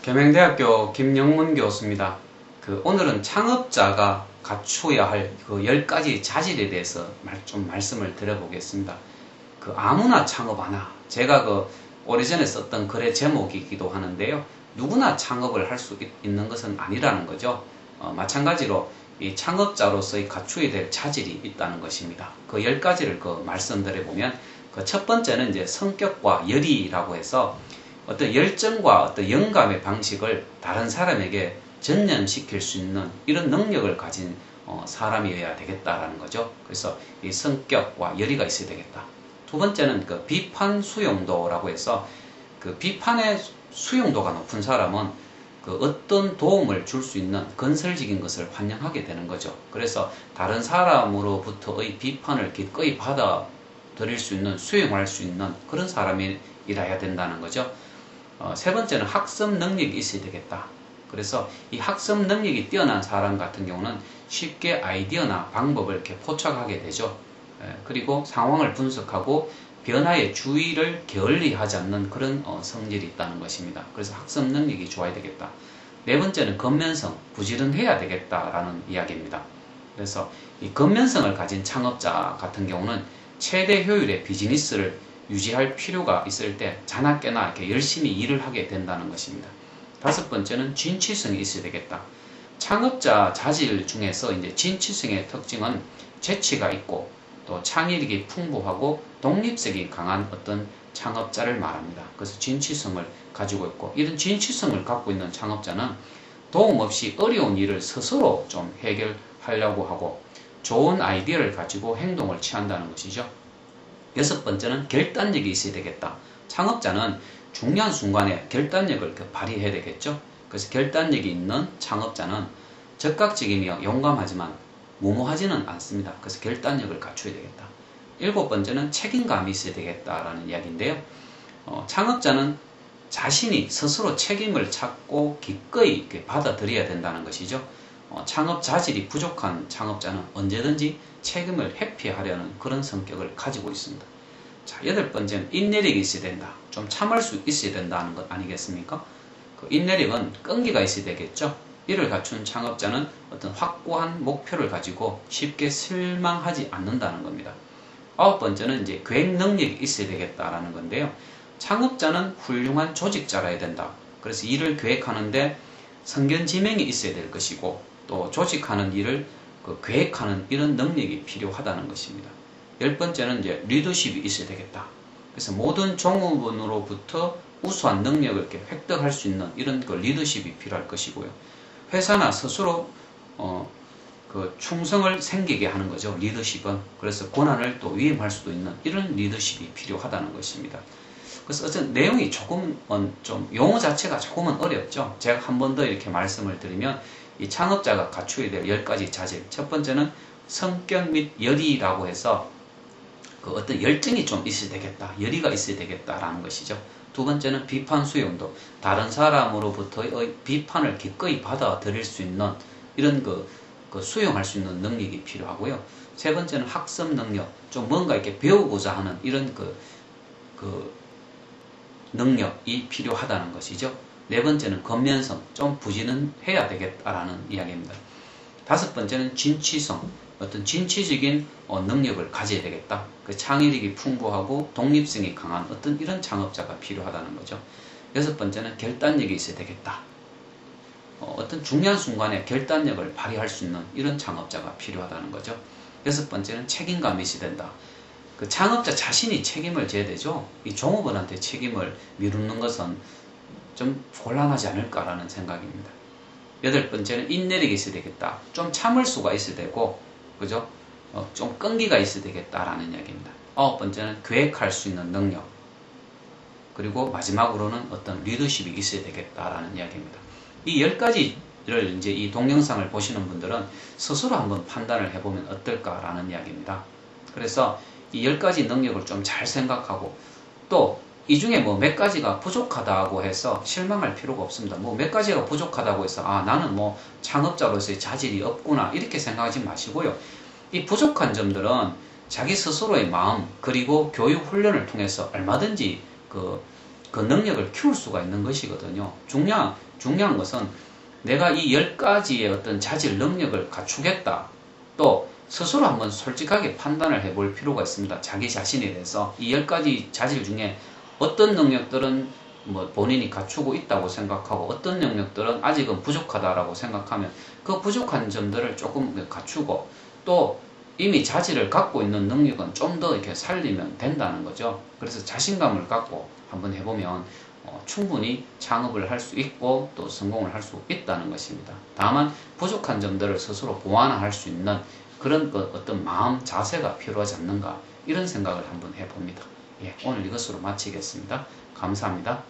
계명대학교 김영문 교수입니다. 오늘은 창업자가 갖추어야 할 그 10가지 자질에 대해서 좀 말씀을 드려보겠습니다. 아무나 창업하나. 제가 오래전에 썼던 글의 제목이기도 하는데요. 누구나 창업을 할 수 있는 것은 아니라는 거죠. 마찬가지로 이 창업자로서의 갖추어야 될 자질이 있다는 것입니다. 10가지를 말씀드려보면 첫 번째는 이제 성격과 열의라고 해서 어떤 열정과 어떤 영감의 방식을 다른 사람에게 전염시킬 수 있는 이런 능력을 가진 사람이어야 되겠다라는 거죠. 그래서 이 성격과 열의가 있어야 되겠다. 두 번째는 비판 수용도라고 해서 비판의 수용도가 높은 사람은 어떤 도움을 줄 수 있는 건설적인 것을 환영하게 되는 거죠. 그래서 다른 사람으로부터의 비판을 기꺼이 받아들일 수 있는, 수용할 수 있는 그런 사람이라야 된다는 거죠. 세 번째는 학습 능력이 있어야 되겠다. 그래서 이 학습 능력이 뛰어난 사람 같은 경우는 쉽게 아이디어나 방법을 이렇게 포착하게 되죠. 그리고 상황을 분석하고 변화에 주의를 게을리하지 않는 그런 성질이 있다는 것입니다. 그래서 학습 능력이 좋아야 되겠다. 네 번째는 건면성, 부지런해야 되겠다라는 이야기입니다. 그래서 이 건면성을 가진 창업자 같은 경우는 최대 효율의 비즈니스를 유지할 필요가 있을 때 자나깨나 이렇게 열심히 일을 하게 된다는 것입니다. 다섯 번째는 진취성이 있어야 되겠다. 창업자 자질 중에서 이제 진취성의 특징은 재치가 있고 또 창의력이 풍부하고 독립성이 강한 어떤 창업자를 말합니다. 그래서 진취성을 가지고 있고, 이런 진취성을 갖고 있는 창업자는 도움 없이 어려운 일을 스스로 좀 해결하려고 하고 좋은 아이디어를 가지고 행동을 취한다는 것이죠. 여섯 번째는 결단력이 있어야 되겠다. 창업자는 중요한 순간에 결단력을 발휘해야 되겠죠. 그래서 결단력이 있는 창업자는 적극적이며 용감하지만 무모하지는 않습니다. 그래서 결단력을 갖춰야 되겠다. 일곱 번째는 책임감이 있어야 되겠다라는 이야기인데요. 창업자는 자신이 스스로 책임을 찾고 기꺼이 받아들여야 된다는 것이죠. 창업 자질이 부족한 창업자는 언제든지 책임을 회피하려는 그런 성격을 가지고 있습니다. 자, 여덟 번째는 인내력이 있어야 된다. 좀 참을 수 있어야 된다는 것 아니겠습니까? 인내력은 끈기가 있어야 되겠죠. 이를 갖춘 창업자는 어떤 확고한 목표를 가지고 쉽게 실망하지 않는다는 겁니다. 아홉 번째는 이제 계획 능력이 있어야 되겠다라는 건데요. 창업자는 훌륭한 조직자라야 된다. 그래서 일을 계획하는데 성견지명이 있어야 될 것이고, 또 조직하는 일을 계획하는 이런 능력이 필요하다는 것입니다. 열 번째는 이제 리더십이 있어야 되겠다. 그래서 모든 종업원으로부터 우수한 능력을 이렇게 획득할 수 있는 이런 리더십이 필요할 것이고요. 회사나 스스로 충성을 생기게 하는 거죠. 리더십은. 그래서 고난을 또 위임할 수도 있는 이런 리더십이 필요하다는 것입니다. 그래서 어쨌든 내용이 조금은 좀 용어 자체가 조금은 어렵죠. 제가 한 번 더 이렇게 말씀을 드리면 이 창업자가 갖추어야 될 10가지 자질. 첫 번째는 성격 및 열의라고 해서 어떤 열정이 좀 있어야 되겠다. 열의가 있어야 되겠다라는 것이죠. 두 번째는 비판 수용도. 다른 사람으로부터의 비판을 기꺼이 받아들일 수 있는 이런 수용할 수 있는 능력이 필요하고요. 세 번째는 학습 능력. 좀 뭔가 이렇게 배우고자 하는 이런 능력이 필요하다는 것이죠. 네 번째는 건면성, 좀 부지런해야 되겠다라는 이야기입니다. 다섯 번째는 진취성, 어떤 진취적인 능력을 가져야 되겠다. 창의력이 풍부하고 독립성이 강한 어떤 이런 창업자가 필요하다는 거죠. 여섯 번째는 결단력이 있어야 되겠다. 어떤 중요한 순간에 결단력을 발휘할 수 있는 이런 창업자가 필요하다는 거죠. 여섯 번째는 책임감이 있어야 된다. 창업자 자신이 책임을 져야 되죠. 이 종업원한테 책임을 미루는 것은 좀 곤란하지 않을까라는 생각입니다. 여덟 번째는 인내력이 있어야 되겠다. 좀 참을 수가 있어야 되고, 그죠? 좀 끈기가 있어야 되겠다라는 이야기입니다. 아홉 번째는 계획할 수 있는 능력. 그리고 마지막으로는 어떤 리더십이 있어야 되겠다라는 이야기입니다. 이 10가지를 이제 이 동영상을 보시는 분들은 스스로 한번 판단을 해보면 어떨까라는 이야기입니다. 그래서 이 10가지 능력을 좀 잘 생각하고, 또 이 중에 몇 가지가 부족하다고 해서 실망할 필요가 없습니다. 몇 가지가 부족하다고 해서 나는 창업자로서의 자질이 없구나 이렇게 생각하지 마시고요. 이 부족한 점들은 자기 스스로의 마음 그리고 교육 훈련을 통해서 얼마든지 그 능력을 키울 수가 있는 것이거든요. 중요한 것은 내가 이 10가지의 어떤 자질 능력을 갖추겠다. 또 스스로 한번 솔직하게 판단을 해볼 필요가 있습니다. 자기 자신에 대해서 이 10가지 자질 중에 어떤 능력들은 뭐 본인이 갖추고 있다고 생각하고 어떤 능력들은 아직은 부족하다라고 생각하면 그 부족한 점들을 조금 갖추고 또 이미 자질을 갖고 있는 능력은 좀 더 이렇게 살리면 된다는 거죠. 그래서 자신감을 갖고 한번 해보면 충분히 창업을 할 수 있고 또 성공을 할 수 있다는 것입니다. 다만 부족한 점들을 스스로 보완할 수 있는 그런 어떤 마음 자세가 필요하지 않는가 이런 생각을 한번 해봅니다. 예, 오늘 이것으로 마치겠습니다. 감사합니다.